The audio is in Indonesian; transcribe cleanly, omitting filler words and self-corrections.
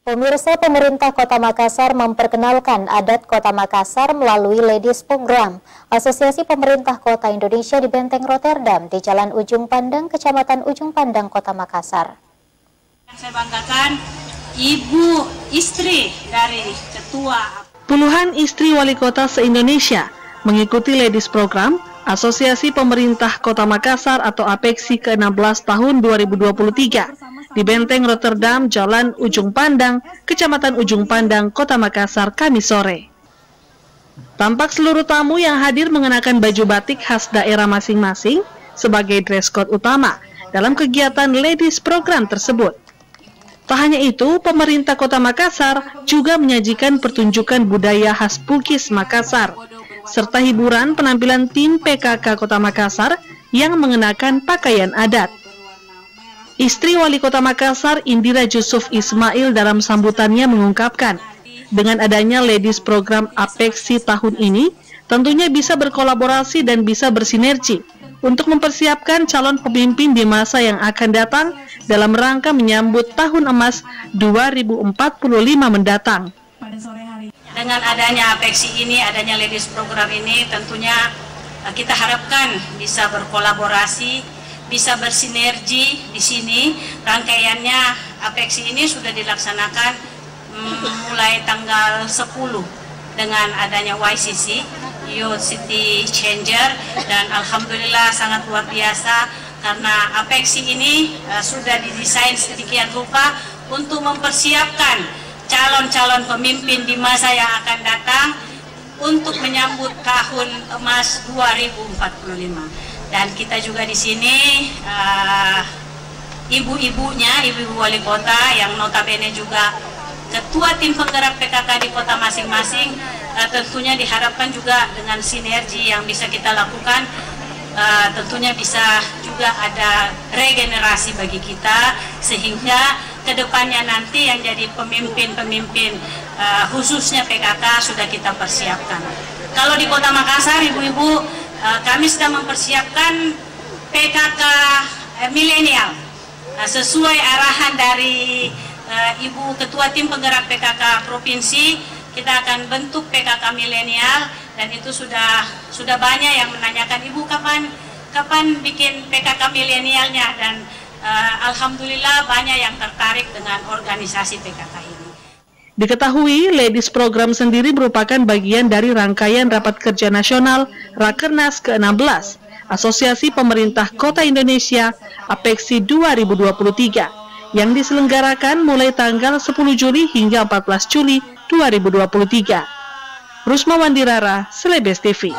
Pemirsa, pemerintah Kota Makassar memperkenalkan adat Kota Makassar melalui Ladies Program. Asosiasi Pemerintah Kota Indonesia di Benteng Rotterdam di Jalan Ujung Pandang, Kecamatan Ujung Pandang, Kota Makassar. Saya banggakan ibu istri dari ketua. Puluhan istri wali kota se-Indonesia mengikuti Ladies Program Asosiasi Pemerintah Kota Makassar atau APEKSI ke-16 tahun 2023 di Benteng Rotterdam, Jalan Ujung Pandang, Kecamatan Ujung Pandang, Kota Makassar, Kamis sore. Tampak seluruh tamu yang hadir mengenakan baju batik khas daerah masing-masing sebagai dress code utama dalam kegiatan Ladies Program tersebut. Tak hanya itu, pemerintah Kota Makassar juga menyajikan pertunjukan budaya khas Bugis Makassar, serta hiburan penampilan tim PKK Kota Makassar yang mengenakan pakaian adat. Istri Wali Kota Makassar, Indira Jusuf Ismail, dalam sambutannya mengungkapkan, dengan adanya Ladies Program APEKSI tahun ini, tentunya bisa berkolaborasi dan bisa bersinergi untuk mempersiapkan calon pemimpin di masa yang akan datang dalam rangka menyambut Tahun Emas 2045 mendatang. Dengan adanya APEKSI ini, adanya Ladies Program ini, tentunya kita harapkan bisa berkolaborasi, bisa bersinergi di sini. Rangkaiannya APEKSI ini sudah dilaksanakan mulai tanggal 10 dengan adanya YCC, Youth City Changer, dan alhamdulillah sangat luar biasa karena APEKSI ini sudah didesain sedemikian rupa untuk mempersiapkan calon-calon pemimpin di masa yang akan datang untuk menyambut Tahun Emas 2045. Dan kita juga di sini ibu-ibunya, ibu-ibu wali kota yang notabene juga ketua tim penggerak PKK di kota masing-masing, tentunya diharapkan juga dengan sinergi yang bisa kita lakukan, tentunya bisa juga ada regenerasi bagi kita, sehingga kedepannya nanti yang jadi pemimpin-pemimpin khususnya PKK sudah kita persiapkan. Kalau di Kota Makassar, ibu-ibu, kami sedang mempersiapkan PKK milenial sesuai arahan dari Ibu Ketua Tim Penggerak PKK Provinsi. Kita akan bentuk PKK milenial dan itu sudah banyak yang menanyakan, Ibu kapan bikin PKK milenialnya, dan alhamdulillah banyak yang tertarik dengan organisasi PKK ini. Diketahui, Ladies Program sendiri merupakan bagian dari rangkaian Rapat Kerja Nasional Rakernas ke-16 Asosiasi Pemerintah Kota Indonesia APEKSI 2023 yang diselenggarakan mulai tanggal 10 Juli hingga 14 Juli 2023. Rusma Wandirara, Selebes TV.